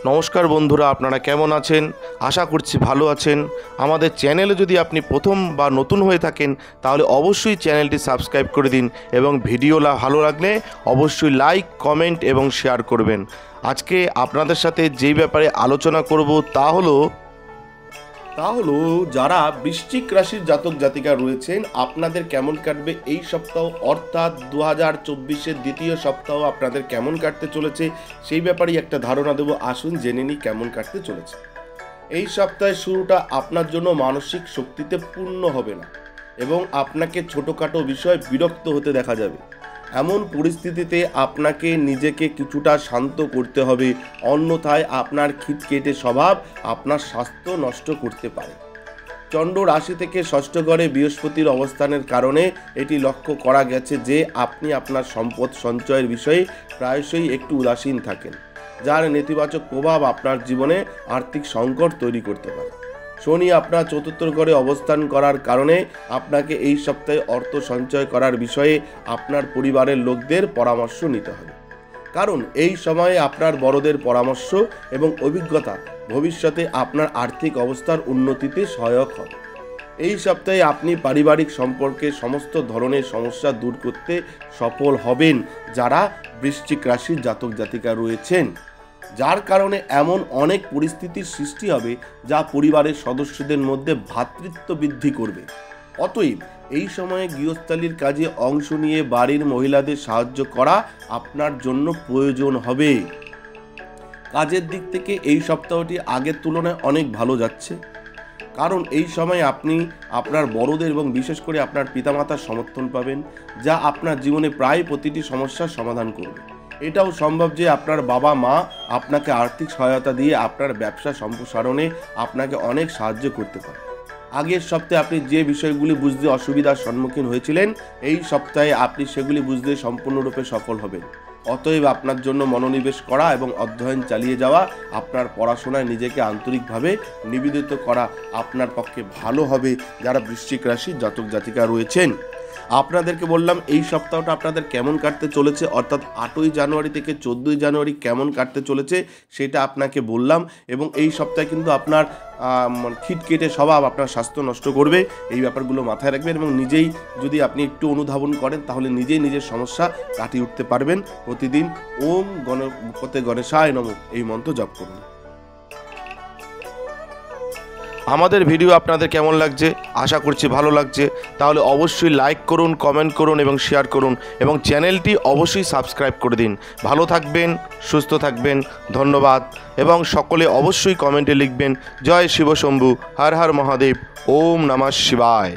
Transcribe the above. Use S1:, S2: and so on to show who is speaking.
S1: নমস্কার বন্ধুরা, আপনারা কেমন আছেন? আশা করছি ভালো আছেন। আমাদের চ্যানেলে যদি আপনি প্রথম বা নতুন হয়ে থাকেন তাহলে অবশ্যই চ্যানেলটি সাবস্ক্রাইব করে দিন এবং ভিডিও ভালো লাগলে অবশ্যই লাইক, কমেন্ট এবং শেয়ার করবেন। আজকে আপনাদের সাথে যেই ব্যাপারে আলোচনা করব তা হলো যারা বৃশ্চিক রাশির জাতক জাতিকা রয়েছেন আপনাদের কেমন কাটবে এই সপ্তাহ, অর্থাৎ 2024-এর দ্বিতীয় সপ্তাহ আপনাদের কেমন কাটতে চলেছে সেই ব্যাপারেই একটা ধারণা দেব। আসুন জেনে নিই কেমন কাটতে চলেছে। এই সপ্তাহের শুরুটা আপনার জন্য মানসিক শক্তিতে পূর্ণ হবে না এবং আপনাকে ছোটোখাটো বিষয় বিরক্ত হতে দেখা যাবে। এমন পরিস্থিতিতে আপনাকে নিজেকে কিছুটা শান্ত করতে হবে, অন্যথায় আপনার খিটখিটে স্বভাব আপনার স্বাস্থ্য নষ্ট করতে পারে। চন্দ্র রাশি থেকে ষষ্ঠ ঘরে বৃহস্পতির অবস্থানের কারণে এটি লক্ষ্য করা গেছে যে আপনি আপনার সম্পদ সঞ্চয়ের বিষয়ে প্রায়শই একটু উদাসীন থাকেন, যার নেতিবাচক প্রভাব আপনার জীবনে আর্থিক সংকট তৈরি করতে পারে। শনি আপনার চতুর্থ ঘরে অবস্থান করার কারণে আপনাকে এই সপ্তাহে অর্থ সঞ্চয় করার বিষয়ে আপনার পরিবারের লোকদের পরামর্শ নিতে হবে, কারণ এই সময়ে আপনার বড়দের পরামর্শ এবং অভিজ্ঞতা ভবিষ্যতে আপনার আর্থিক অবস্থার উন্নতিতে সহায়ক হবে। এই সপ্তাহে আপনি পারিবারিক সম্পর্কে সমস্ত ধরনের সমস্যা দূর করতে সফল হবেন যারা বৃশ্চিক রাশির জাতক জাতিকা রয়েছেন, যার কারণে এমন অনেক পরিস্থিতির সৃষ্টি হবে যা পরিবারের সদস্যদের মধ্যে ভ্রাতৃত্ব বৃদ্ধি করবে। অতএব এই সময়ে গৃহস্থালির কাজে অংশ নিয়ে বাড়ির মহিলাদের সাহায্য করা আপনার জন্য প্রয়োজন হবে। কাজের দিক থেকে এই সপ্তাহটি আগের তুলনায় অনেক ভালো যাচ্ছে, কারণ এই সময় আপনি আপনার বড়দের এবং বিশেষ করে আপনার পিতামাতার সমর্থন পাবেন, যা আপনার জীবনে প্রায় প্রতিটি সমস্যার সমাধান করবে। এটাও সম্ভব যে আপনার বাবা মা আপনাকে আর্থিক সহায়তা দিয়ে আপনার ব্যবসা সম্প্রসারণে আপনাকে অনেক সাহায্য করতে পারে। আগের সপ্তাহে আপনি যে বিষয়গুলি বুঝতে অসুবিধার সম্মুখীন হয়েছিলেন এই সপ্তাহে আপনি সেগুলি বুঝতে সম্পূর্ণরূপে সফল হবেন। অতএব আপনার জন্য মনোনিবেশ করা এবং অধ্যয়ন চালিয়ে যাওয়া, আপনার পড়াশোনায় নিজেকে আন্তরিকভাবে নিবেদিত করা আপনার পক্ষে ভালো হবে যারা বৃশ্চিক রাশির জাতক জাতিকা রয়েছেন। আপনাদেরকে বললাম এই সপ্তাহটা আপনাদের কেমন কাটতে চলেছে, অর্থাৎ 8ই জানুয়ারি থেকে 14ই জানুয়ারি কেমন কাটতে চলেছে সেটা আপনাকে বললাম। এবং এই সপ্তাহে কিন্তু আপনার খিটখিটে স্বভাব আপনার স্বাস্থ্য নষ্ট করবে, এই ব্যাপারগুলো মাথায় রাখবেন এবং নিজেই যদি আপনি একটু অনুধাবন করেন তাহলে নিজেই নিজের সমস্যা কাটিয়ে উঠতে পারবেন। প্রতিদিন ওম গণপতে গণেশায় নমঃ এই মন্ত্র জপ করুন। আমাদের ভিডিও আপনাদের কেমন লাগছে? আশা করছি ভালো লাগছে। তাহলে অবশ্যই লাইক করুন, কমেন্ট করুন এবং শেয়ার করুন এবং চ্যানেলটি অবশ্যই সাবস্ক্রাইব করে দিন। ভালো থাকবেন, সুস্থ থাকবেন, ধন্যবাদ। এবং সকলে অবশ্যই কমেন্টে লিখবেন জয় শিব শম্ভু, হর হর মহাদেব, ওম নমঃ শিবায়।